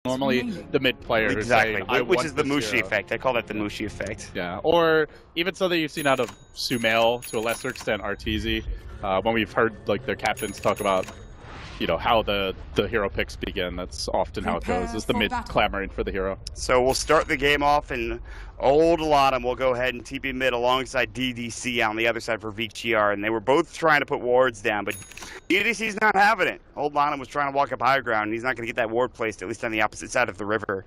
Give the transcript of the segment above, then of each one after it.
normally the mid player exactly, saying, which is the Mushi effect. I call that the Mushi effect. Yeah, or even something you've seen out of Sumail, to a lesser extent Arteezy, when we've heard like their captains talk about, you know, how the hero picks begin. That's often how it goes, is the mid clamoring for the hero. So we'll start the game off, and Old Lanham will go ahead and TP mid alongside DDC on the other side for VCR, and they were both trying to put wards down, but DDC's not having it. Old Lanham was trying to walk up high ground, and he's not going to get that ward placed, at least on the opposite side of the river.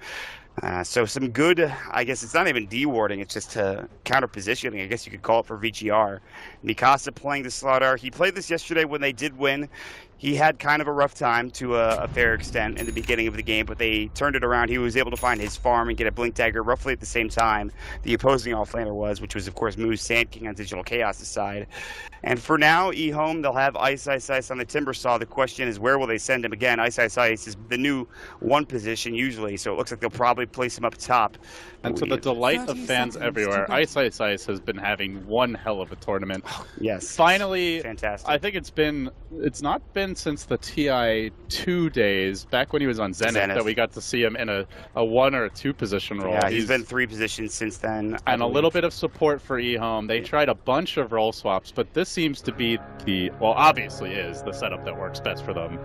So some good, I guess it's not even de-warding, it's just counter positioning, I guess you could call it, for VGR. Mikasa playing the Slardar. He played this yesterday when they did win. He had kind of a rough time to a fair extent in the beginning of the game, but they turned it around. He was able to find his farm and get a Blink Dagger roughly at the same time the opposing offlaner was, which was, of course, Moose Sand King on Digital Chaos' side. And for now, EHOME, they'll have Ice on the Timbersaw. The question is, where will they send him? Again, Ice is the new one position usually, so it looks like they'll probably place him up top. And to the delight of fans everywhere, Ice has been having one hell of a tournament. Yes. Finally, fantastic. I think it's not been since the TI2 days, back when he was on Zenith, that we got to see him in a 1 or a 2 position role. Yeah, he's been 3 positions since then. And a little bit of support for EHOME. They tried a bunch of role swaps, but this seems to be obviously is the setup that works best for them.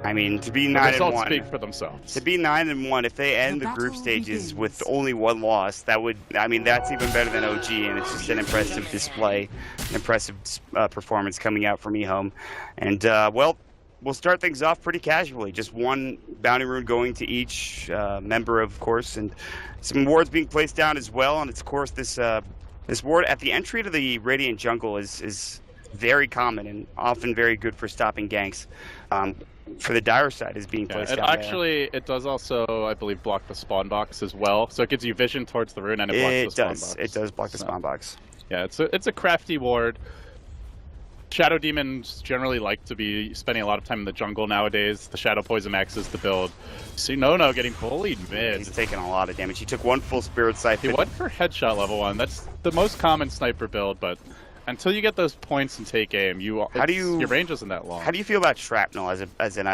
I mean, to be 9-1. The results speak for themselves. To be 9-1, if they end the group stages with only 1 loss, that would, I mean, that's even better than OG, and it's just an impressive display, an impressive performance coming out from EHOME. And, well, we'll start things off pretty casually. Just 1 bounty rune going to each member, of course, and some wards being placed down as well. And, of course, this ward at the entry to the Radiant Jungle is very common and often very good for stopping ganks. For the Dire side is being placed down actually, it does also, I believe, block the spawn box as well. So it gives you vision towards the rune, and it blocks the spawn box. It does block the spawn box. Yeah, it's a crafty ward. Shadow Demons generally like to be spending a lot of time in the jungle nowadays. The Shadow Poison Max is the build. See No getting bullied mid. He's taking a lot of damage. He took 1 full Spirit Siphon. He went for headshot level 1. That's the most common sniper build, but until you get those points and take aim, your range isn't that long. How do you feel about Shrapnel as an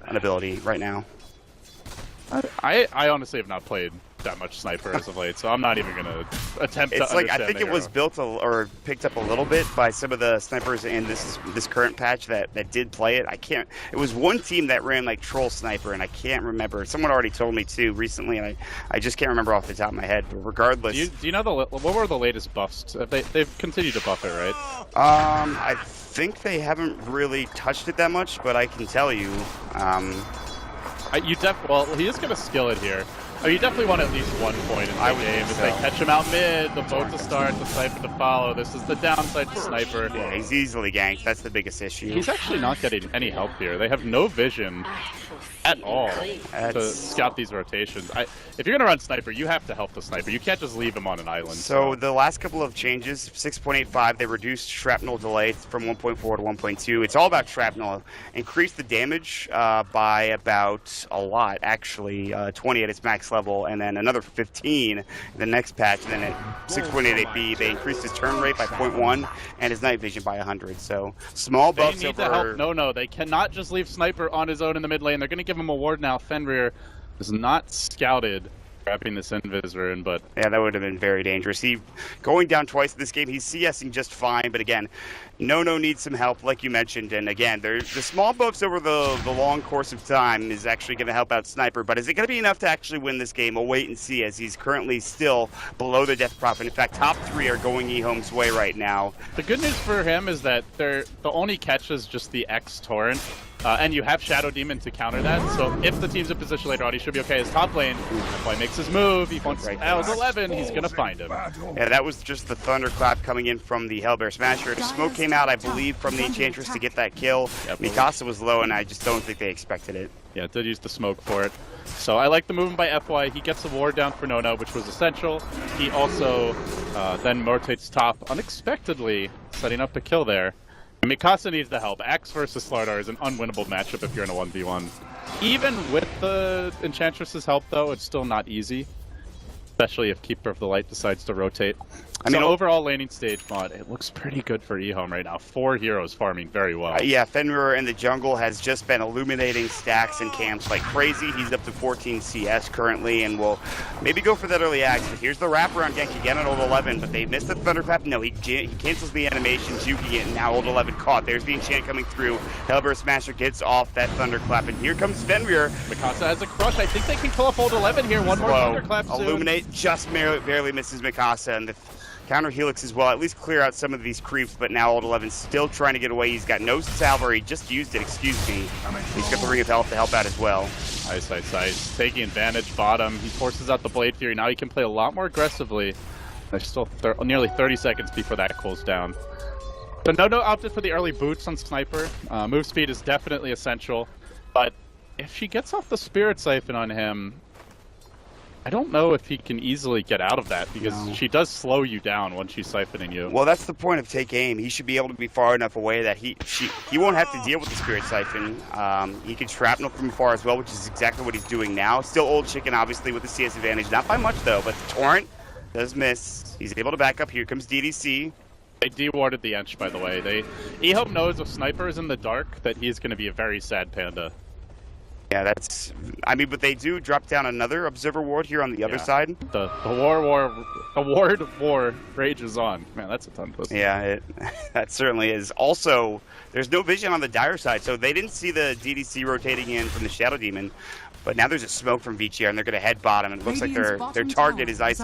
ability right now? I honestly have not played that much sniper as of late, so I'm not even gonna attempt to understand. I think it was built or picked up a little bit by some of the snipers in this current patch that did play it. It was one team that ran like Troll Sniper, and I can't remember. Someone already told me too recently, and I just can't remember off the top of my head. But regardless, do you know what were the latest buffs? They've continued to buff it, right? I think they haven't really touched it that much, but I can tell you. Well, he is gonna skill it here. Oh, you definitely want at least 1 point in the game. If they catch him out mid, the boat to start, the sniper to follow. This is the downside to sniper. Yeah, he's easily ganked. That's the biggest issue. He's actually not getting any help here. They have no vision at all to scout these rotations. If you're going to run sniper, you have to help the sniper. You can't just leave him on an island. So the last couple of changes, 6.85, they reduced shrapnel delay from 1.4 to 1.2. It's all about shrapnel. Increased the damage by about a lot, actually, 20 at its max level, and then another 15 in the next patch. And then at 6.88B, they increased his turn rate by 0.1 and his night vision by 100. So small buffs. They need to help. No, they cannot just leave sniper on his own in the mid lane. They're going to give him a ward now. Fenrir is not scouted grabbing this invis rune, but yeah, that would have been very dangerous. He going down twice in this game. He's CSing just fine, but again, No needs some help, like you mentioned. And again, the small buffs over the long course of time is actually going to help out Sniper. But is it going to be enough to actually win this game? We'll wait and see, as he's currently still below the death profit. In fact, top 3 are going EHOME's way right now. The good news for him is that the only catch is just the X torrent. And you have Shadow Demon to counter that, so if the team's in position later on, he should be okay. His top lane, F1 makes his move, he wants L11, he's gonna find him. Yeah, that was just the thunderclap coming in from the Hellbear Smasher. Smoke came out, I believe, from the Enchantress to get that kill. Yep. Mikasa was low, and I just don't think they expected it. Yeah, did use the smoke for it. So I like the movement by FY. He gets the ward down for Nona, which was essential. He also then rotates top unexpectedly, setting up the kill there. Mikasa needs the help. Axe versus Slardar is an unwinnable matchup if you're in a 1v1. Even with the Enchantress's help, though, it's still not easy. Especially if Keeper of the Light decides to rotate. So overall laning stage mod, it looks pretty good for EHOME right now. 4 heroes farming very well. Yeah, Fenrir in the jungle has just been illuminating stacks and camps like crazy. He's up to 14 CS currently and will maybe go for that early axe. But here's the wraparound gank again at old 11, but they missed the thunderclap. No, he cancels the animation. Juki and now old 11 caught. There's the enchant coming through. Hellburst Smasher gets off that thunderclap, and here comes Fenrir. Mikasa has a crush. I think they can kill off old 11 here. One more thunderclap soon. Illuminate just barely misses Mikasa, and the counter Helix as well, at least clear out some of these creeps, but now old 11's still trying to get away. He's got no salver, he just used it, excuse me. He's got the Ring of Health to help out as well. Ice. Taking advantage bottom. He forces out the Blade Fury. Now he can play a lot more aggressively. There's still nearly 30 seconds before that cools down. So no opted for the early boots on Sniper. Move speed is definitely essential, but if she gets off the Spirit Siphon on him, I don't know if he can easily get out of that, because she does slow you down when she's siphoning you. Well, that's the point of take aim. He should be able to be far enough away that he won't have to deal with the Spirit Siphon. He can shrapnel from afar as well, which is exactly what he's doing now. Still old chicken, obviously, with the CS advantage. Not by much, though, but the Torrent does miss. He's able to back up. Here comes DDC. They de-warded the Ench, by the way. EHOME knows if Sniper is in the dark that he's going to be a very sad panda. Yeah, that's... I mean, but they do drop down another Observer Ward here on the other side. The war rages on. Man, that's a ton pussy. Yeah, that certainly is. Also, there's no vision on the Dire side, so they didn't see the DDC rotating in from the Shadow Demon. But now there's a smoke from Vici, and they're going to head bottom, and it looks like their target is Ice.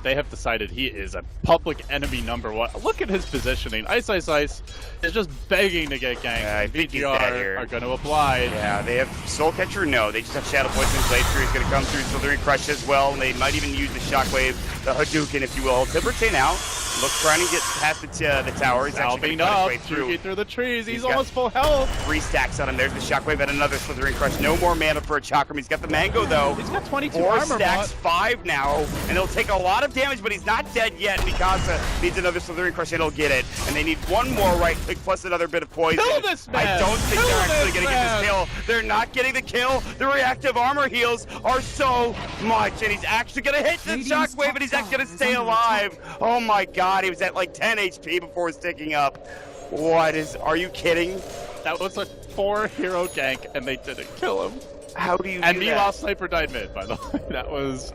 They have decided he is a public enemy #1. Look at his positioning. Ice is just begging to get ganked. VGR are going to oblige. Yeah, they have Soul Catcher? No, they just have Shadow Poison. Blade Fury is going to come through, Slithering Crush as well, and they might even use the Shockwave, the Hadouken, if you will. Timberchain out. Look, trying to get past the tower. He's actually going through the trees. He's almost full health. 3 stacks on him. There's the Shockwave and another Slithering Crush. No more mana for a Chakram. He's got the Mango, though. He's got 22 4 armor. 4 stacks, 5 now, and it'll take a lot of damage, but he's not dead yet. Mikasa needs another Slithering Crush, and he'll get it. And they need one more right click plus another bit of poison. Kill this man! I don't think they're actually going to get this kill. They're not getting the kill. The reactive armor heals are so much, and he's actually going to hit the Shockwave, and he's actually going to stay alive. Oh my god, he was at like 10 HP before sticking up. Are you kidding? That was a 4-hero gank, and they didn't kill him. How do you And do meanwhile, that? Sniper died mid, by the way. That was,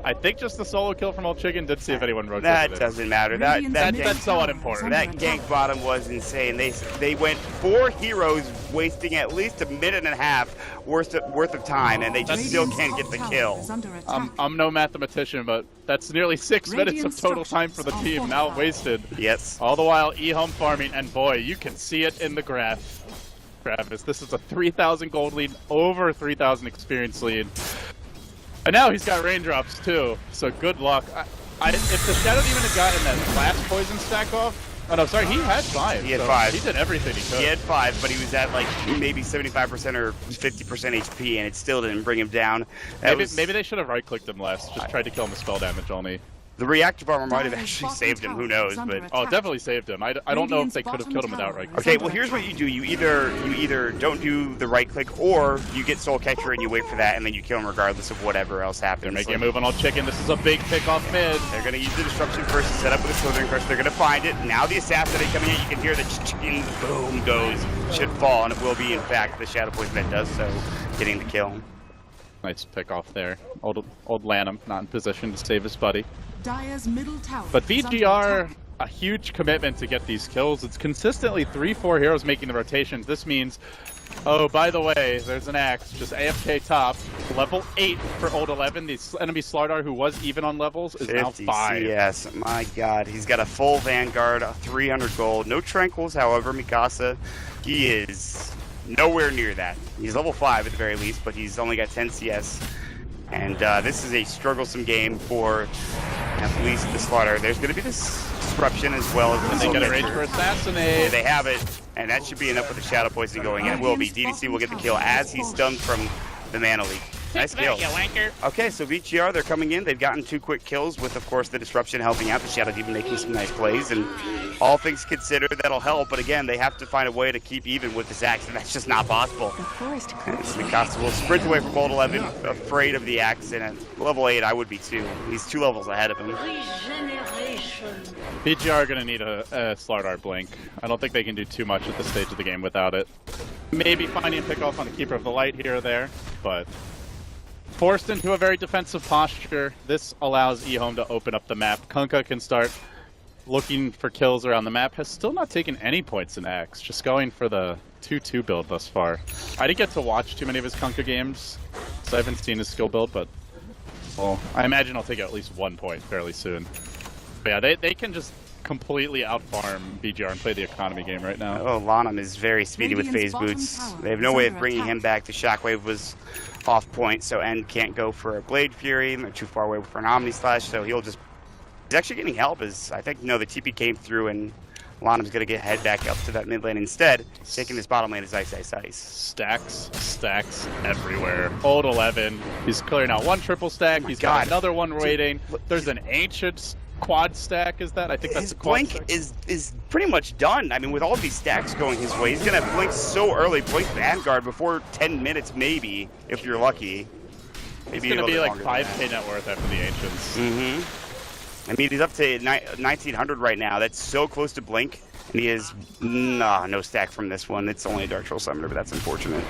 I think, just the solo kill from Old Chicken. Did see if anyone rotated That it. doesn't matter. That's so unimportant. That gank bottom was insane. They went 4 heroes, wasting at least a minute and a half worth of time, and they just still can't get the kill. I'm no mathematician, but that's nearly 6 minutes of total time for the team now wasted. Yes. All the while, EHOME farming, and boy, you can see it in the graph. Travis, this is a 3,000 gold lead, over 3,000 experience lead. And now he's got raindrops too, so good luck. If the Shadow Demon had gotten that last poison stack off, oh no, sorry, he had 5. He had 5. He did everything he could. He had 5, but he was at like maybe 75% or 50% HP, and it still didn't bring him down. Maybe they should have right-clicked him less, just tried to kill him with spell damage only. The reactive armor might have actually saved him, who knows, but... Oh, definitely saved him. I don't know if they could have killed him without right-click. Okay, well here's what you do. You either don't do the right-click, or you get Soul Catcher and you wait for that, and then you kill him regardless of whatever else happens. They're making a move on Old Chicken. This is a big pick off mid. They're going to use the Disruption first to set up with a Slithering Crush. They're going to find it. Now the Assassinate coming in. You can hear the chicken boom goes. Should fall, and it will be, in fact, the Shadow Poison that does so, getting the kill. Nice pick off there. Old Lanham not in position to save his buddy. Dire's middle tower but VGR, a huge commitment to get these kills. It's consistently 3-4 heroes making the rotations. This means, oh, by the way, there's an axe, just AFK top. Level 8 for Old 11. The enemy Slardar, who was even on levels, is now 5. Yes, my god. He's got a full Vanguard, 300 gold. No Tranquils, however, Mikasa, he is nowhere near that. He's level 5 at the very least, but he's only got 10 CS. And this is a strugglesome game for at least the Slaughter. There's going to be this disruption as well as they get a range for Assassinate. They have it, and that should be enough with the Shadow Poison going in. It will be. DDC will get the kill as he's stunned from the Mana Leak. Nice kill. Okay, so VGR, they're coming in. They've gotten 2 quick kills with, of course, the disruption helping out. The Shadow Demon making some nice plays, and all things considered, that'll help. But again, they have to find a way to keep even with this axe, and that's just not possible. Mikasa will sprint away from Bolt 11, afraid of the axe, and at level 8, I would be too. He's 2 levels ahead of him. VGR are going to need a Slardar Blink. I don't think they can do too much at this stage of the game without it. Maybe finding a pick off on a Keeper of the Light here or there, but forced into a very defensive posture. This allows EHOME to open up the map. Kunkka can start looking for kills around the map. Has still not taken any points in X, just going for the 2-2 build thus far. I didn't get to watch too many of his Kunkka games, so I haven't seen his skill build, but well, I imagine I'll take at least 1 point fairly soon. But yeah, they can just completely outfarm BGR and play the economy game right now. Oh, Lanham is very speedy with phase boots. They have no way of bringing him back. The Shockwave was off point, so End can't go for a Blade Fury, and they're too far away for an Omni Slash, so he's actually getting help. As I think, the TP came through, and Lanham's going to get head back up to that mid lane instead. Taking this bottom lane is Ice. Stacks everywhere. Old 11, he's clearing out 1 triple stack, he's got another one waiting. There's an ancient quad stack, is that? I think that's the quad blink is pretty much done. I mean, with all of these stacks going his way, he's gonna blink so early, blink Vanguard before 10 minutes maybe, if you're lucky. Maybe it's gonna be like 5k net worth after the Ancients. I mean, he's up to 1900 right now. That's so close to blink. And he is no stack from this one. It's only a Dark Troll Summoner, but that's unfortunate.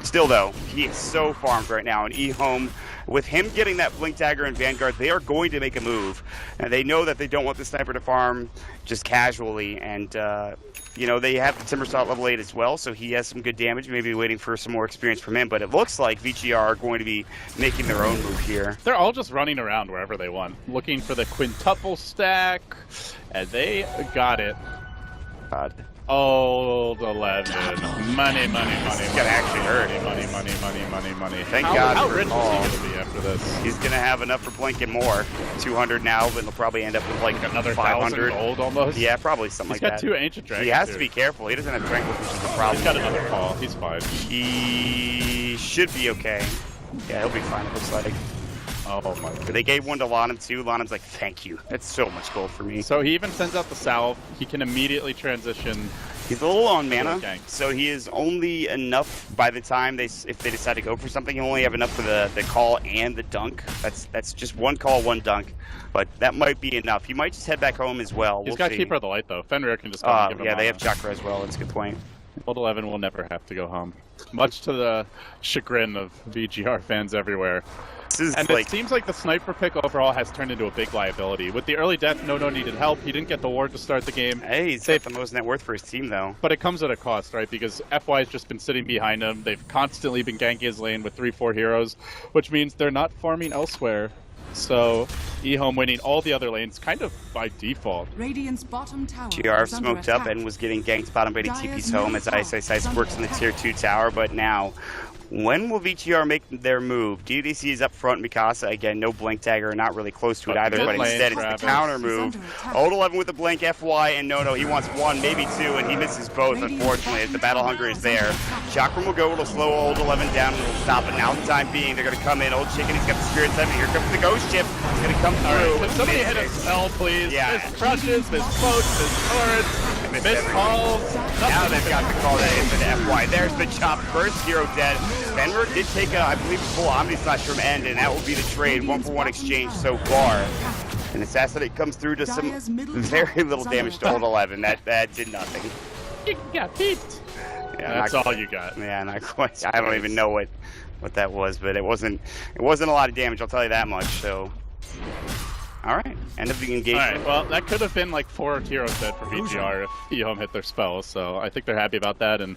Still, though, he is so farmed right now. And EHOME, with him getting that Blink Dagger and Vanguard, they are going to make a move. And they know that they don't want the Sniper to farm just casually. And, they have the Timbersaw at level 8 as well, so he has some good damage. Maybe waiting for some more experience from him. But it looks like VGR are going to be making their own move here. They're all just running around wherever they want, looking for the quintuple stack. And they got it. God. Old 11. Money. This is gonna actually hurt. Money. Thank God. How rich is he gonna be after this? He's gonna have enough for blinking more. 200 now, but he'll probably end up with like another 500 gold almost. Yeah, probably something like that. He's got 2 ancient dragons. He has to be careful. He doesn't have Tranquil, which is the problem. He's got another call. He's fine. He should be okay. Yeah, he'll be fine. It looks like. Oh my god. They gave one to Lanham too. Lanham's like, thank you. That's so much gold for me. So he even sends out the salve. He can immediately transition. He's a little low on mana, so he is only enough by the time if they decide to go for something. He'll only have enough for the call and the dunk. That's just 1 call, 1 dunk. But that might be enough. He might just head back home as well. He's got Keeper of the Light though. Fenrir can just come and give him they have Chakra as well. That's a good point. Old 11 will never have to go home. Much to the chagrin of VGR fans everywhere. And it seems like the sniper pick overall has turned into a big liability. With the early death, No needed help. He didn't get the ward to start the game. Hey, he's got the most net worth for his team, though. But it comes at a cost, right? Because FY has just been sitting behind him. They've constantly been ganking his lane with 3-4 heroes, which means they're not farming elsewhere. So EHOME winning all the other lanes kind of by default. Radiant's bottom tower GR smoked up and was getting ganked bottom, but he TP's home as Ice works in the tier 2 tower, but now when will VGR make their move? DDC is up front. Mikasa, again, no Blink Dagger, not really close to it either, but instead it's the counter move. Old 11 with the Blink FY, and No, he wants 1, maybe 2, and he misses both, unfortunately, as the battle hunger is there. Chakram will go, it'll slow Old 11 down, and it'll stop it. Now, for the time being, they're going to come in. Old Chicken, he's got the Spirit 7, here comes the Ghost Ship. He's going to come through. Can somebody hit a spell, please? Yeah. Miss crushes, miss floats, miss turrets, miss calls. Now they've got the call that into the FY. There's the chop. First hero dead. Fenrir did take I believe, full Omni Slash from End, and that will be the trade. 1-for-1 exchange so far. And Assassinate comes through to some very little damage to Old 11. That did nothing. You got beat. Yeah, that's all you got. Yeah, not quite. I don't even know what that was, but it wasn't a lot of damage, I'll tell you that much. So, all right, end of the engagement. All right, well, that could have been like 4 heroes dead for VGR if EHOME hit their spells, so I think they're happy about that. And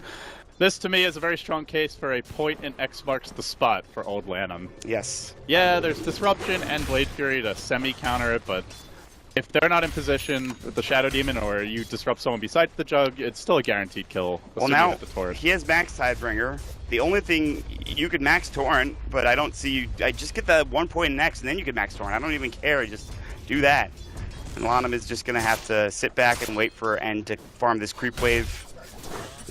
this, to me, is a very strong case for a point in X marks the spot for Old Lanham. Yes. Yeah, there's Disruption and Blade Fury to semi-counter it, but if they're not in position with the Shadow Demon or you disrupt someone besides the Jug, it's still a guaranteed kill. Well, now, he has max Tidebringer. The only thing, you could max Torrent, but I don't see you. I just get the 1 point in X, and then you can max Torrent. I don't even care. Just do that. And Lanham is just going to have to sit back and wait for End to farm this creep wave.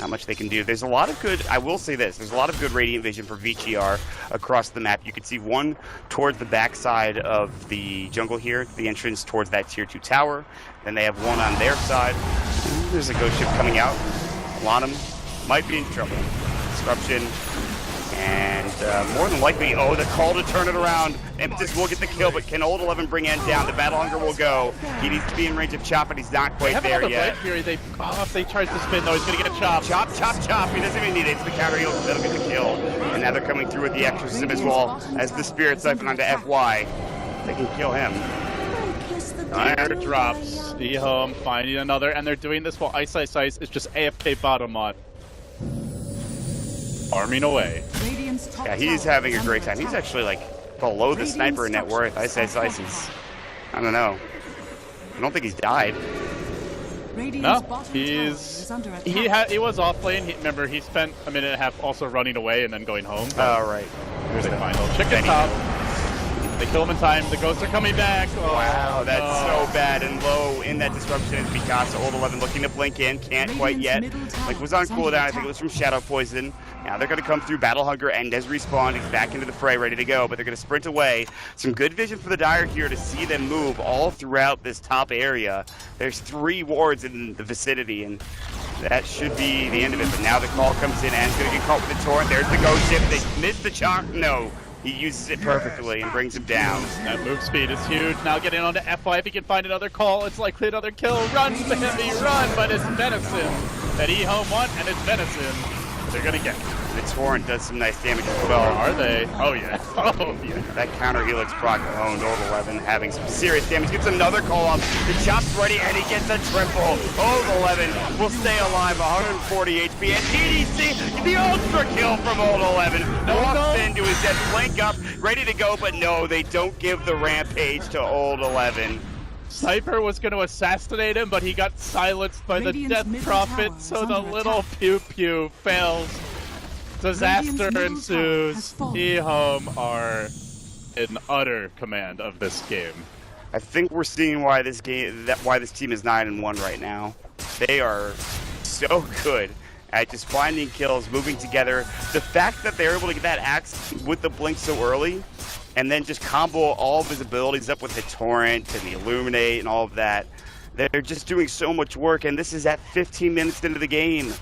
not much they can do. There's a lot of good, I will say this, there's a lot of good radiant vision for Vici across the map. You can see one towards the backside of the jungle here, the entrance towards that tier 2 tower. Then they have one on their side. Ooh, there's a ghost ship coming out. Lanham might be in trouble. Disruption. And more than likely, the call to turn it around. Impetus will get the kill, but can Old 11 bring End down? The Battle Hunger will go. He needs to be in range of Chop, but he's not quite there yet. Fury. If they try to spin, though, he's going to get chopped. Chop, chop, chop. He doesn't even need it. It's the counter heal that'll get the kill. And now they're coming through with the exorcism as well as the Spirit Siphon onto FY. They can kill him. Fire drops. EHOME finding another, and they're doing this while Ice is just AFK bottom lot. Farming away. Yeah, he's having a great time. He's actually like below the sniper net worth. Ice is, I don't know. I don't think he's died. No, he was off lane. Remember, he spent a minute and a half also running away and then going home. Oh, right. Here's the final chicken top. They kill him in time. The ghosts are coming back. Oh, wow, that's so bad. And low in that disruption is Picasso. Old 11 looking to blink in. Can't quite yet. Like, was on cooldown. I think it was from Shadow Poison. Now they're going to come through. Battle Hunger and has respawned. He's back into the fray, ready to go. But they're going to sprint away. Some good vision for the Dire here to see them move all throughout this top area. There's 3 wards in the vicinity, and that should be the end of it. But now the call comes in, and he's going to get caught with the torrent. There's the ghost ship. They missed the chalk. No. He uses it perfectly and brings him down. That move speed is huge. Now getting onto FY. If he can find another call, it's likely another kill. Run, Bambi, run! But it's Venison that EHOME want, and it's Venison they're going to get. The torrent does some nice damage as well. Are they? Oh, yeah. Oh, yeah. That counter helix proc owned Old 11 having some serious damage. Gets another call off. The chop's ready, and he gets a triple. Old 11 will stay alive, 140 HP. And TDC, the ultra kill from Old 11. Walks into his death, flank up, ready to go, but no, they don't give the rampage to Old 11. Sniper was going to assassinate him, but he got silenced by the Death Prophet, so the little pew-pew fails. Disaster ensues. EHOME are in utter command of this game. I think we're seeing why this team is 9-1 right now. They are so good at just finding kills, moving together. The fact that they're able to get that axe with the blink so early, and then just combo all of his abilities up with the torrent and the illuminate and all of that. They're just doing so much work, and this is at 15 minutes into the game.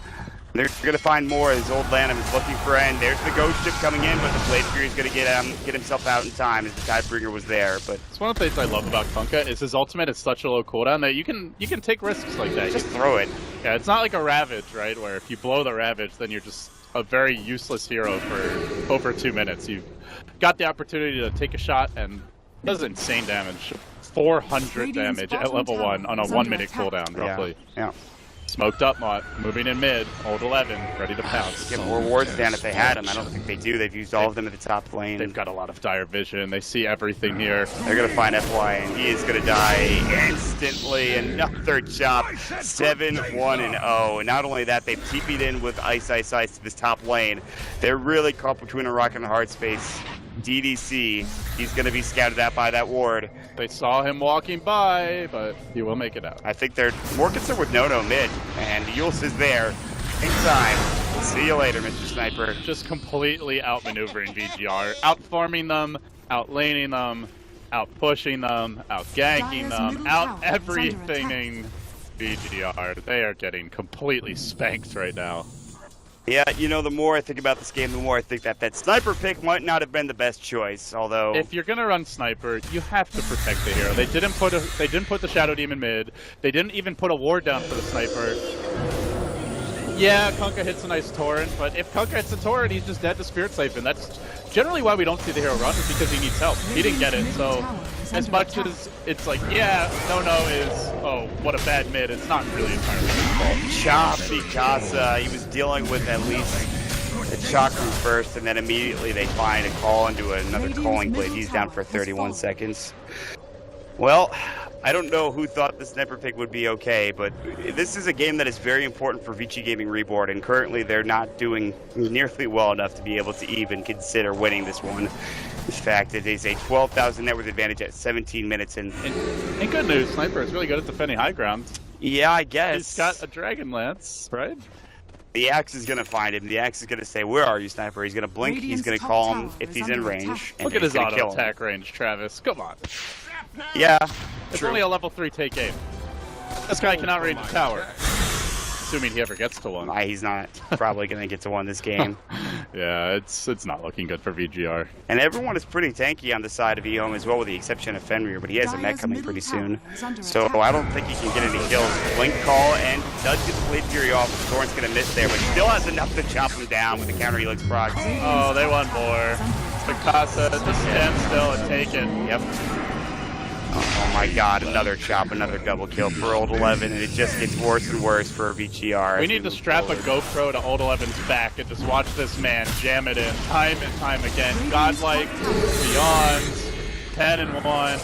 They're going to find more as Old Lanham is looking for End. There's the ghost ship coming in, but the Blade Fury is going to get himself out in time as the Tidebringer was there. But it's one of the things I love about Kunkka is his ultimate is such a low cooldown that you can take risks like that. Just throw it. Yeah, it's not like a Ravage, right? Where if you blow the Ravage, then you're just a very useless hero for over 2 minutes. You've got the opportunity to take a shot and does insane damage. 400 damage at level 1 on a 1 minute cooldown, roughly. Yeah. Smoked up Mott, moving in mid, Old 11, ready to pounce. Get more wards down if they had them. I don't think they do. They've used all of them at the top lane. They've got a lot of dire vision. They see everything here. They're going to find FY, and he is going to die instantly. Another chop, 7-1-0. And not only that, they've TP'd in with Ice to this top lane. They're really caught between a rock and a hard space. DDC, he's going to be scouted out by that ward. They saw him walking by, but he will make it out. I think they're more concerned with Nono mid, and Yules is there in time. See you later, Mr. Sniper. Just completely outmaneuvering VGR, out-farming them, out-laning them, out-pushing them, out-ganking them, out-everything VGR. They are getting completely spanked right now. Yeah, you know, the more I think about this game, the more I think that sniper pick might not have been the best choice. Although, if you're gonna run sniper, you have to protect the hero. They didn't put the Shadow Demon mid. They didn't even put a ward down for the sniper. Yeah, Kunkka hits a nice torrent, but if Kunkka hits a torrent, he's just dead to Spirit Siphon. That's generally why we don't see the hero run, is because he needs help. He didn't get it, so as much as it's like, yeah, no is, oh, what a bad mid, it's not really entirely his fault. Chop because he was dealing with at least the chakra first, and then immediately they find a call into another calling blade. He's down for 31 seconds. Well, I don't know who thought the sniper pick would be okay, but this is a game that is very important for Vici Gaming Reborn, and currently they're not doing nearly well enough to be able to even consider winning this one. In fact, it is a 12,000 net worth advantage at 17 minutes. And good news, Sniper is really good at defending high ground. Yeah, I guess. He's got a Dragon Lance, right? The Axe is going to find him. The Axe is going to say, "Where are you, Sniper?" He's going to blink. He's going to call him if he's in range. And look at his gonna kill auto him. attack range, Travis. Come on. Yeah, It's true. only a level 3 take aim. This guy cannot range a tower. Assuming he ever gets to one. He's not probably going to get to one this game. Yeah, it's not looking good for VGR. And everyone is pretty tanky on the side of EHOME as well, with the exception of Fenrir, but he has a mech coming pretty soon. So I don't think he can get any kills. Blink call, and does get the Blade Fury off. Thorn's going to miss there, but still has enough to chop him down with the counter Helix procs. Oh, they want more. Mikasa, just stand still and take it. Yep. Oh my god, another chop, another double kill for Old 11, and it just gets worse and worse for VGR. We need to strap a GoPro to Old 11's back and just watch this man jam it in time and time again. Godlike, beyond, 10 and 1.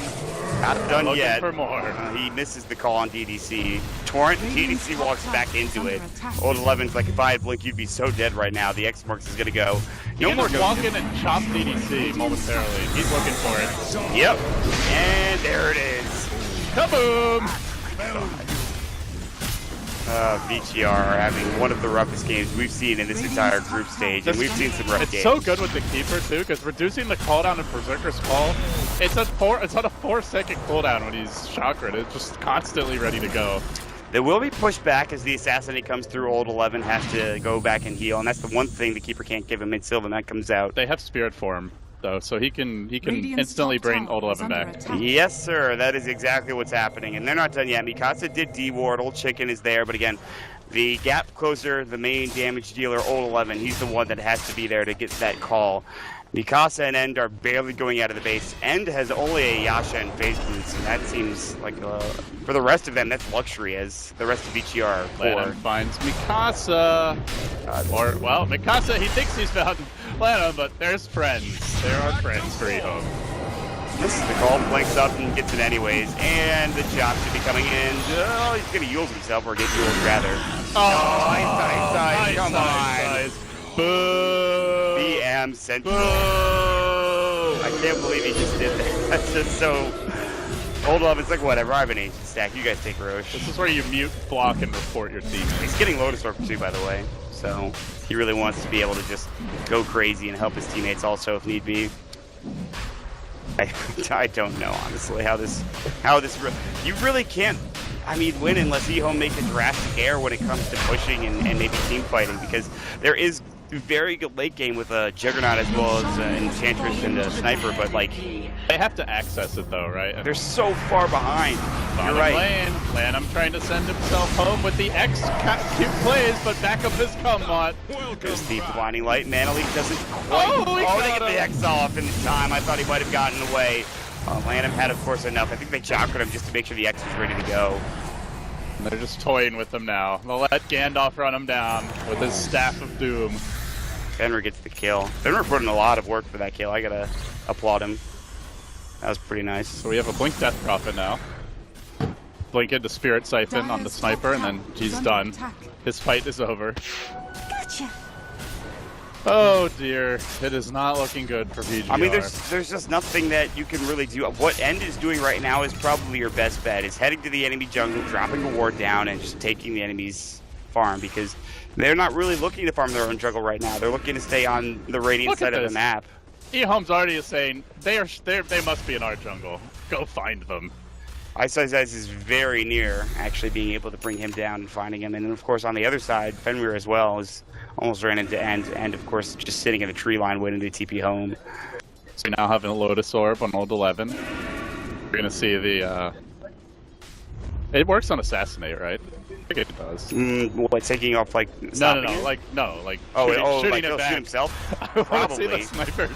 Not done looking yet. for more. He misses the call on DDC. Torrent, DDC walks back into it. Old 11's like, if I had Blink, you'd be so dead right now. The X-Marks is going to go. No more walk in and chop DDC momentarily. He's looking for it. Yep. And there it is. Kaboom! VGR are having one of the roughest games we've seen in this entire group stage, and we've seen some rough games. It's so good with the keeper too, because reducing the cooldown in Berserker's Call, it's on a 4-second cooldown when he's chakra. It's just constantly ready to go. They will be pushed back as the assassinate comes through. Old 11 has to go back and heal, and that's the one thing the keeper can't give him in Sylvan. That comes out. They have Spirit Form though, so he can instantly bring Old 11 back. Yes, sir. That is exactly what's happening, and they're not done yet. Mikasa did D-ward. Old Chicken is there, but again, the gap closer, the main damage dealer, Old 11, he's the one that has to be there to get that call. Mikasa and End are barely going out of the base. End has only a Yasha and phase boots, and that seems like, for the rest of them, that's luxury, as the rest of VGR are poor. Lanham finds Mikasa. Well, Mikasa, he thinks he's found Lanham, but there's friends. There are friends for EHOME. This is the call, blinks up and gets it anyways, and the job should be coming in. Oh, he's going to use himself, or get used rather. Oh, nice, come on. Boo! BM Central. Boo! I can't believe he just did that. That's just so... Old 11's like, whatever, I have an ancient stack. You guys take Roche. This is where you mute, block, and report your team. He's getting Lotus Orb too, by the way. So he really wants to be able to just go crazy and help his teammates also if need be. I don't know, honestly, how this you really can't, I mean, win unless EHOME make a drastic error when it comes to pushing and maybe team fighting, because there is very good late game with a Juggernaut as well as Enchantress and a Sniper, but like... They have to access it though, right? They're so far behind. You're right. Lane. Lanham trying to send himself home with the X cute plays, but backup has come on. There's the Blinding Light. Manalik doesn't quite... they get the X off in time. I thought he might have gotten away. Lanham had, of course, enough. I think they chakred him just to make sure the X was ready to go. And they're just toying with him now. They'll let Gandalf run him down with his Staff of Doom. Fenrir gets the kill. Fenrir put in a lot of work for that kill. I gotta applaud him. That was pretty nice. So we have a Blink Death Prophet now. Blink into Spirit Siphon on the Sniper, and then he's done. His fight is over. Gotcha. Oh dear, it is not looking good for VGR. I mean, there's just nothing that you can really do. What End is doing right now is probably your best bet. Is heading to the enemy jungle, dropping a ward down, and just taking the enemy's farm, because they're not really looking to farm their own jungle right now. They're looking to stay on the Radiant side of the map. EHOME's already saying they must be in our jungle. Go find them. Ice is very near actually being able to bring him down and finding him. And then, of course, on the other side, Fenrir as well is almost ran into End. And, of course, just sitting in the tree line waiting to TP home. So now having a Lotus Orb on Old 11. We're going to see the... It works on Assassinate, right? I think it does. What, taking off, like, No, shooting like like shooting he'll it back. shoot himself? I want to Probably. see the Sniper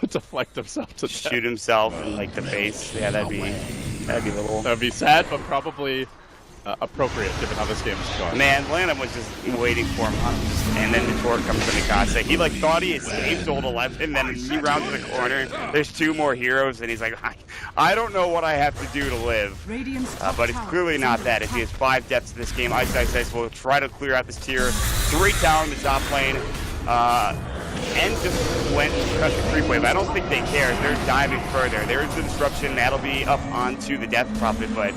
deflect himself to death. Shoot himself in, like, the face. Yeah, that'd be a little... That would be sad, but probably appropriate given how this game is going. Man, Lanham was just waiting for him, and then the torque comes from Mikasa. He like thought he escaped Old 11, then he rounds the corner. There's two more heroes, and he's like, I don't know what I have to do to live. But it's clearly not that. If he has 5 deaths in this game, Ice will try to clear out this tier. 3 tower in the top lane. And just went and cut the creep wave. I don't think they care. They're diving further. There is the disruption. That'll be up onto the Death Prophet, but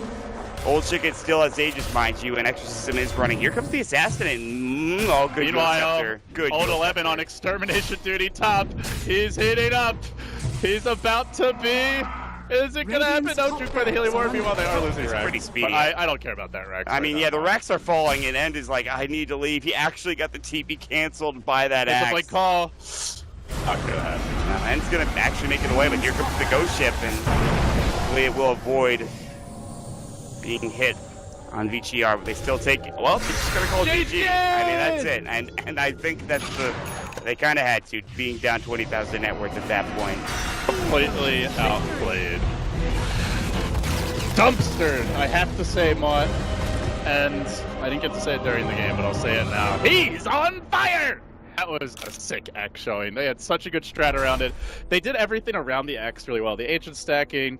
Old Chicken still has Aegis, mind you, and Exorcism is running. Here comes the Assassin, and Oh, good. Meanwhile, Good. Old 11 on extermination duty top. He's hitting up. He's about to be. Is it gonna happen? No juke by the healing ward. Meanwhile, they are losing It's Rex. pretty speedy. But I don't care about that Rex. I mean, yeah, the Rex are falling, and End is like, I need to leave. He actually got the TP canceled by that It's axe. a blink call. Not good at. Now, End's gonna actually make it away, but here comes the ghost ship, and hopefully it will avoid being hit on VCR, but they still take it. Well, they're just gonna call GG. I mean, that's it. And I think that's they kind of had to, being down 20,000 net worth at that point. Completely outplayed. Dumpstered, I have to say, Mott. And I didn't get to say it during the game, but I'll say it now. He's on fire! That was a sick X showing. They had such a good strat around it. They did everything around the X really well. The agent stacking,